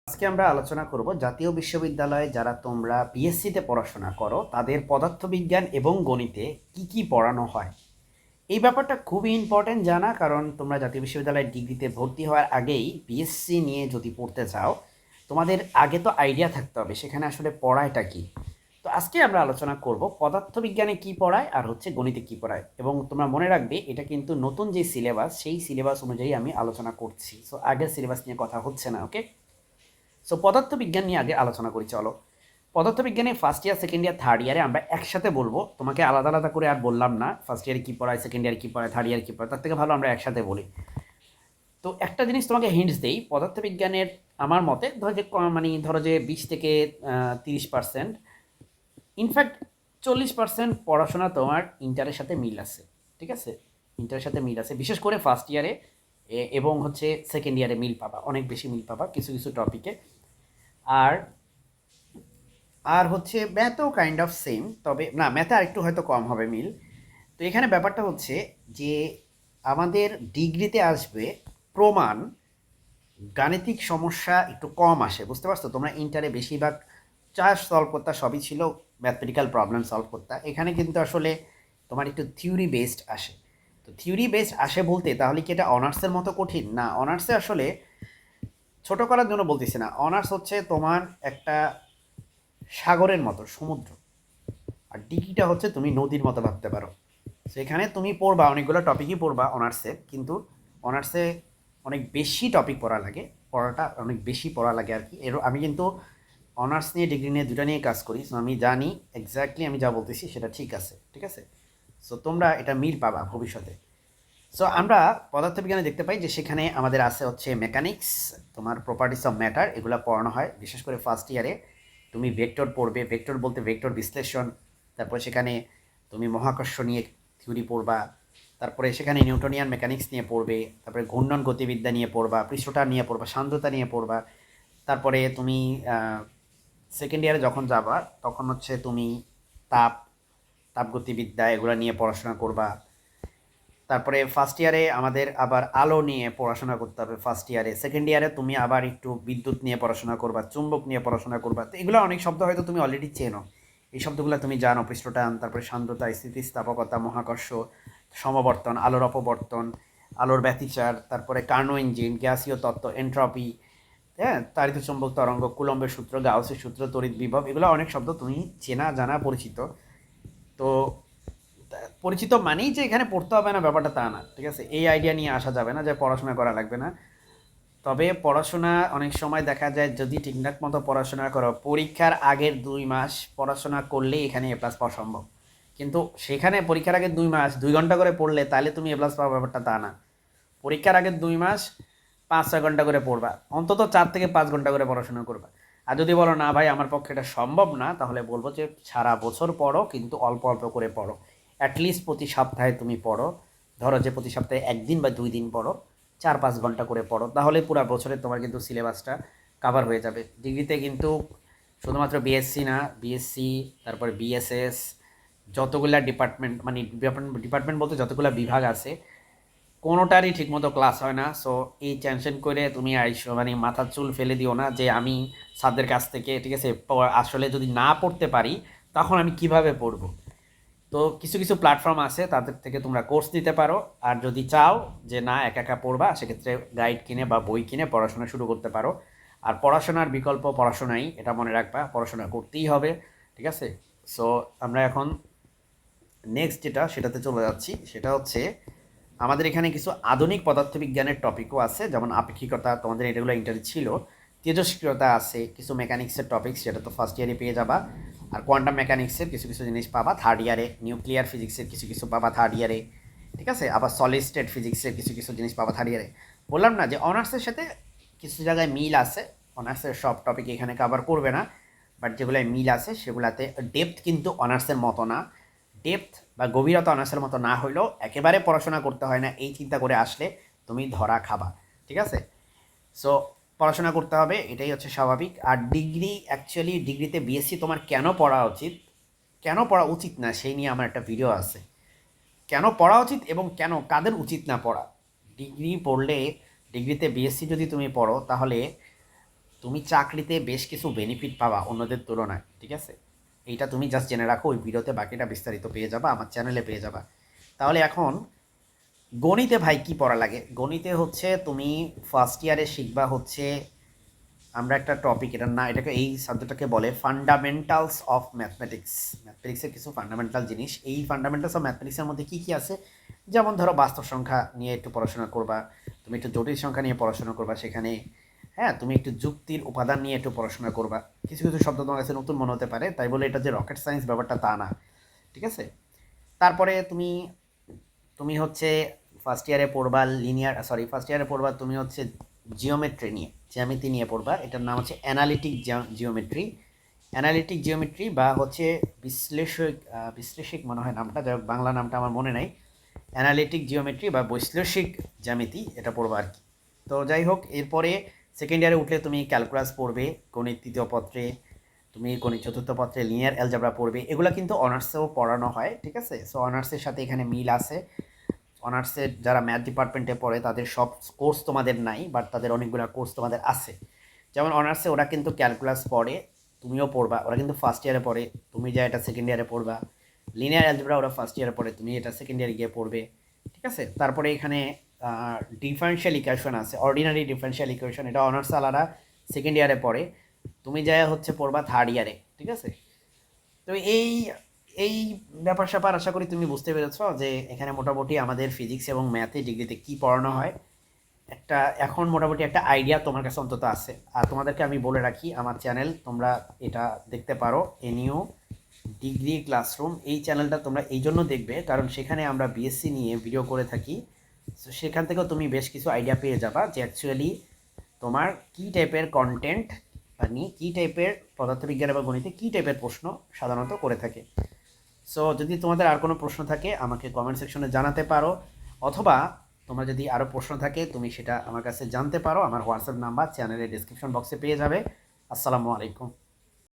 আজকে আমরা আলোচনা করব জাতীয় বিশ্ববিদ্যালয়ে যারা তোমরা বিএসসিতে পড়াশোনা করো তাদের পদার্থবিজ্ঞান এবং গণিতে কি কি পড়ানো হয়। এই ব্যাপারটা খুবই ইম্পর্টেন্ট জানা, কারণ তোমরা জাতীয় বিশ্ববিদ্যালয়ের ডিগ্রিতে ভর্তি হওয়ার আগেই বিএসসি নিয়ে যদি পড়তে চাও তোমাদের আগে তো আইডিয়া থাকতে হবে সেখানে আসলে পড়ায়টা কি। তো আজকে আমরা আলোচনা করব পদার্থবিজ্ঞানে কি পড়ায় আর হচ্ছে গণিতে কি পড়ায়, এবং তোমরা মনে রাখবে এটা কিন্তু নতুন যে সিলেবাস সেই সিলেবাস অনুযায়ী আমি আলোচনা করছি। সো আগের সিলেবাস নিয়ে কথা হচ্ছে না, ওকে। সো পদার্থবিজ্ঞান নিয়ে আগে আলোচনা করি, চলো। পদার্থবিজ্ঞানে first year second year third ইয়ারে আমরা একসাথে বলবো, তোমাকে আলাদা আলাদা করে আর বললাম না ফার্স্ট ইয়ারে কী পড়ায়, সেকেন্ড ইয়ারে কী পড়ায়, থার্ড ইয়ার কী পড়ায়, তার থেকে ভালো আমরা একসাথে বলি। তো একটা জিনিস তোমাকে হিন্টস দেই, পদার্থবিজ্ঞানের আমার মতে ধরো যে 20 থেকে 30%, ইনফ্যাক্ট 40% পড়াশোনা তোমার ইন্টারের সাথে মিল আছে, ঠিক আছে। ইন্টারের সাথে মিল আছে, বিশেষ করে ফার্স্ট ইয়ারে এবং হচ্ছে সেকেন্ড ইয়ারে মিল পাবা, অনেক বেশি মিল পাবা কিছু কিছু টপিকে। আর আর হচ্ছে ম্যাথও কাইন্ড অফ সেম, তবে না, ম্যাথে আরেকটু হয়তো কম হবে মিল। তো এখানে ব্যাপারটা হচ্ছে যে আমাদের ডিগ্রিতে আসবে প্রমাণ, গাণিতিক সমস্যা একটু কম আসে, বুঝতে পারছো। তোমরা ইন্টারে বেশিরভাগ চার্জ সলভ করতে সবই ছিল ম্যাথমেটিক্যাল প্রবলেম সলভ করতে, এখানে কিন্তু আসলে তোমার একটু থিওরি বেসড আসে। তো থিওরি বেসড আসে বলতে তাহলে কি এটা অনার্সের মতো কঠিন না? অনার্সে আসলে ছোট করার জন্য বলতেছি না, অনার্স হচ্ছে তোমার একটা সাগরের মতো, সমুদ্র। আর ডিগ্রিটা হচ্ছে তুমি নদীর মতো ভাবতে পারো। সেখানে তুমি পড়বা অনেকগুলো টপিকই পড়বা অনার্সে, কিন্তু অনার্সে অনেক বেশি টপিক পড়া লাগে, পড়াটা অনেক বেশি পড়া লাগে আর কি। আমি কিন্তু অনার্স নিয়ে ডিগ্রি নিয়ে দুটা নিয়ে কাজ করি, সো আমি জানি এক্স্যাক্টলি আমি যা বলতেছি সেটা ঠিক আছে, ঠিক আছে। সো তোমরা এটা মিল পাবা ভবিষ্যতে। সো আমরা পদার্থবিজ্ঞানে দেখতে পাই যে সেখানে আমাদের আছে হচ্ছে মেকানিক্স, তোমার প্রপার্টিস অফ ম্যাটার, এগুলো পড়ানো হয় বিশেষ করে ফার্স্ট ইয়ারে। তুমি ভেক্টর পড়বে, ভেক্টর বলতে ভেক্টর বিশ্লেষণ। তারপরে সেখানে তুমি মহাকর্ষ নিয়ে থিওরি পড়বা। তারপরে সেখানে নিউটনিয়ান মেকানিক্স নিয়ে পড়বে। তারপরে ঘূর্ণন গতিবিদ্যা নিয়ে পড়বা, পৃষ্ঠটা নিয়ে পড়বা, সান্দ্রতা নিয়ে পড়বা। তারপরে তুমি সেকেন্ড ইয়ারে যখন যাবা তখন হচ্ছে তুমি তাপ তাপগতিবিদ্যা এগুলো নিয়ে পড়াশোনা করবা। তারপরে ফার্স্ট ইয়ারে আমাদের আবার আলো নিয়ে পড়াশোনা করতে হবে ফার্স্ট ইয়ারে। সেকেন্ড ইয়ারে তুমি আবার একটু বিদ্যুৎ নিয়ে পড়াশোনা করবা, চুম্বক নিয়ে পড়াশোনা করবা। তো এগুলো অনেক শব্দ হয়তো তুমি অলরেডি চেনো, এই শব্দগুলো তুমি জানো, পৃষ্ঠটান, তারপরে সান্দ্রতা, স্থিতিস্থাপকতা, মহাকর্ষ, সমাবর্তন, আলোর অপবর্তন, আলোর ব্যতিচার, তারপরে কার্নো ইঞ্জিন, গ্যাসীয় তত্ত্ব, এন্ট্রপি, হ্যাঁ, তাড়িত চুম্বক তরঙ্গ, কুলম্বের সূত্র, গাউসের সূত্র, তড়িৎ বিভব, এগুলো অনেক শব্দ তুমি চেনা জানা পরিচিত। তো পরিচিত মানেই যে এখানে পড়তে হবে না ব্যাপারটা তা না, ঠিক আছে। এই আইডিয়া নিয়ে আসা যাবে না যে পড়াশোনা করা লাগবে না। তবে পড়াশোনা অনেক সময় দেখা যায় যদি ঠিকঠাক মতো পড়াশোনা করো, পরীক্ষার আগের 2 মাস পড়াশোনা করলেই এখানে এ প্লাস পাওয়া সম্ভব। কিন্তু সেখানে পরীক্ষার আগের 2 মাস 2 ঘন্টা করে পড়লে তাহলে তুমি এ প্লাস পাওয়া, ব্যাপারটা তা না। পরীক্ষার আগের 2 মাস 5-6 ঘন্টা করে পড়বা, অন্তত 4 থেকে 5 ঘন্টা করে পড়াশোনা করবা। আর যদি বলো না ভাই আমার পক্ষে এটা সম্ভব না, তাহলে বলবো যে সারা বছর পড়ো, কিন্তু অল্প অল্প করে পড়ো। অ্যাটলিস্ট প্রতি সপ্তাহে তুমি পড়ো, ধরো যে প্রতি সপ্তাহে 1 দিন বা 2 দিন পড়ো, 4-5 ঘন্টা করে পড়ো, তাহলে পুরো বছরে তোমার কিন্তু সিলেবাসটা কাভার হয়ে যাবে। ডিগ্রিতে কিন্তু শুধুমাত্র বিএসসি না, বিএসসি, তারপরে বিএসএস, যতগুলা ডিপার্টমেন্ট, মানে ডিপার্টমেন্ট বলতে যতগুলা বিভাগ আছে কোনোটারই ঠিকমতো ক্লাস হয় না। সো এই টেনশন করে তুমি আইসো, মানে মাথার চুল ফেলে দিও না যে আমি স্যারদের কাছ থেকে, ঠিক আছে, আসলে যদি না পড়তে পারি তখন আমি কিভাবে পড়বো। তো কিছু কিছু প্ল্যাটফর্ম আছে, তাদের থেকে তোমরা কোর্স নিতে পারো। আর যদি চাও যে না একা একা পড়বা, সেক্ষেত্রে গাইড কিনে বা বই কিনে পড়াশোনা শুরু করতে পারো। আর পড়াশোনার বিকল্প পড়াশোনাই, এটা মনে রাখবা, পড়াশোনা করতেই হবে, ঠিক আছে। সো আমরা এখন নেক্সট যেটা সেটাতে চলে যাচ্ছি, সেটা হচ্ছে আমাদের এখানে কিছু আধুনিক পদার্থবিজ্ঞানের টপিকও আছে, যেমন আপেক্ষিকতা, তোমাদের এটাগুলো ইন্টারে ছিল। তেজস্ক্রিয়তা আছে, কিছু মেকানিক্সের টপিক, সেটা তো ফার্স্ট ইয়ারে পেয়ে যাবা। আর কোয়ান্টাম মেকানিক্সের কিছু কিছু জিনিস পাবা থার্ড ইয়ারে, নিউক্লিয়ার ফিজিক্সের কিছু কিছু পাবা থার্ড ইয়ারে, ঠিক আছে। আবার সলিড স্টেট ফিজিক্সের কিছু কিছু জিনিস পাবা থার্ড ইয়ারে। বললাম না যে অনার্সের সাথে কিছু জায়গায় মিল আছে, অনার্সের সব টপিক এখানে কভার করবে না, বাট যেগুলোয় মিল আছে সেগুলাতে ডেপথ কিন্তু অনার্সের মতো না। ডেপথ বা গভীরতা অনার্সের মতো না হইলেও একেবারে পড়াশোনা করতে হয় না, এই চিন্তা করে আসলে তুমি ধরা খাবা, ঠিক আছে। সো পড়াশোনা করতে হবে, এটাই হচ্ছে স্বাভাবিক। আর ডিগ্রি, অ্যাকচুয়ালি ডিগ্রিতে বিএসসি তোমার কেন পড়া উচিত, কেন পড়া উচিত না, সেই নিয়ে আমার একটা ভিডিও আছে। কেন পড়া উচিত এবং কেন কাদের উচিত না পড়া। ডিগ্রি পড়লে, ডিগ্রিতে বিএসসি যদি তুমি পড়ো তাহলে তুমি চাকরিতে বেশ কিছু বেনিফিট পাবা অন্যদের তুলনায়, ঠিক আছে? এইটা তুমি জাস্ট জেনে রাখো, ওই ভিডিওতে বাকিটা বিস্তারিত পেয়ে যাবা, আমার চ্যানেলে পেয়ে যাবা। তাহলে এখন গণিতে ভাই কি পড়া লাগে? গণিতে হচ্ছে তুমি ফার্স্ট ইয়ারে শিখবা হচ্ছে, আমরা একটা টপিক, এটা না, এটাকে, এই সাবজেক্টটাকে বলে ফান্ডামেন্টালস অফ ম্যাথমেটিক্স। ম্যাথমেটিক্সের কিছু ফান্ডামেন্টাল জিনিস, এই ফান্ডামেন্টালস অফ ম্যাথমেটিক্সের মধ্যে কী কী আছে, যেমন ধরো বাস্তব সংখ্যা নিয়ে একটু পড়াশোনা করবা, তুমি একটু জটিল সংখ্যা নিয়ে পড়াশোনা করবা সেখানে, হ্যাঁ, তুমি একটু যুক্তির উপাদান নিয়ে একটু পড়াশোনা করবা। কিছু কিছু শব্দ তোমার কাছে নতুন মনে হতে পারে, তাই বলে এটা যে রকেট সায়েন্স ব্যাপারটা তা না, ঠিক আছে? তারপরে তুমি তুমি হচ্ছে ফার্স্ট ইয়ারে পড়বা ফার্স্ট ইয়ারে পড়বা তুমি হচ্ছে জিওমেট্রি নিয়ে, জ্যামিতি নিয়ে পড়বা। এটার নাম হচ্ছে অ্যানালিটিক জিওমেট্রি। অ্যানালিটিক জিওমেট্রি বা হচ্ছে বিশ্লেষিক মনে হয় নামটা, যাই হোক বাংলা নামটা আমার মনে নাই। অ্যানালিটিক জিওমেট্রি বা বৈশ্লেষিক জ্যামিতি, এটা পড়বা আর কি। তো যাই হোক, এরপরে সেকেন্ড ইয়ারে উঠলে তুমি ক্যালকুলাস পড়বে, গণিত তৃতীয় পত্রে, তুমি গণিত চতুর্থ পত্রে লিনিয়ার অ্যালজেব্রা পড়বে। এগুলো কিন্তু অনার্সেও পড়ানো হয়, ঠিক আছে? সো অনার্সের সাথে এখানে মিল আছে। অনার্সের যারা ম্যাথ ডিপার্টমেন্টে পড়ে তাদের সব কোর্স তোমাদের নাই, বাট তাদের অনেকগুলো কোর্স তোমাদের আছে। যেমন অনার্সে ওরা কিন্তু ক্যালকুলাস পড়ে, তুমিও পড়বা, ওরা কিন্তু ফার্স্ট ইয়ারে পড়ে, তুমি যা এটা সেকেন্ড ইয়ারে পড়বা। লিনিয়ার অ্যালজেব্রা ওরা ফার্স্ট ইয়ারে পড়ে, তুমি এটা সেকেন্ড ইয়ারে গিয়ে পড়বে, ঠিক আছে? তারপরে এখানে ডিফারেনশিয়াল ইকুয়েশন আছে, অর্ডিনারি ডিফারেনশিয়াল ইকুয়েশন, এটা অনার্স আলাদা সেকেন্ড ইয়ারে পড়ে, তুমি যা হচ্ছে পড়বা থার্ড ইয়ারে, ঠিক আছে? তো এই এই ব্যাপার স্যাপার আশা করি তুমি বুঝতে পেরেছো যে এখানে মোটামুটি আমাদের ফিজিক্স এবং ম্যাথে ডিগ্রিতে কি পড়ানো হয়, একটা এখন মোটামুটি একটা আইডিয়া তোমার কাছে অন্তত আছে। আর তোমাদেরকে আমি বলে রাখি, আমার চ্যানেল তোমরা এটা দেখতে পারো, এনইউ ডিগ্রি ক্লাসরুম, এই চ্যানেলটা তোমরা এই জন্য দেখবে কারণ সেখানে আমরা বিএসসি নিয়ে ভিডিও করে থাকি। তো সেখান থেকেও তুমি বেশ কিছু আইডিয়া পেয়ে যাবা যে অ্যাকচুয়ালি তোমার কী টাইপের কন্টেন্ট বা নিয়ে কী টাইপের পদার্থবিজ্ঞান এবং গণিতে কী টাইপের প্রশ্ন সাধারণত করে থাকে। সো যদি তোমাদের আর কোনো প্রশ্ন থাকে আমাকে কমেন্ট সেকশনে জানাতে পারো, অথবা তোমার যদি আরও প্রশ্ন থাকে তুমি সেটা আমার কাছে জানতে পারো, আমার হোয়াটসঅ্যাপ নাম্বার চ্যানেলের ডিসক্রিপশন বক্সে পেয়ে যাবে। আসসালামু আলাইকুম।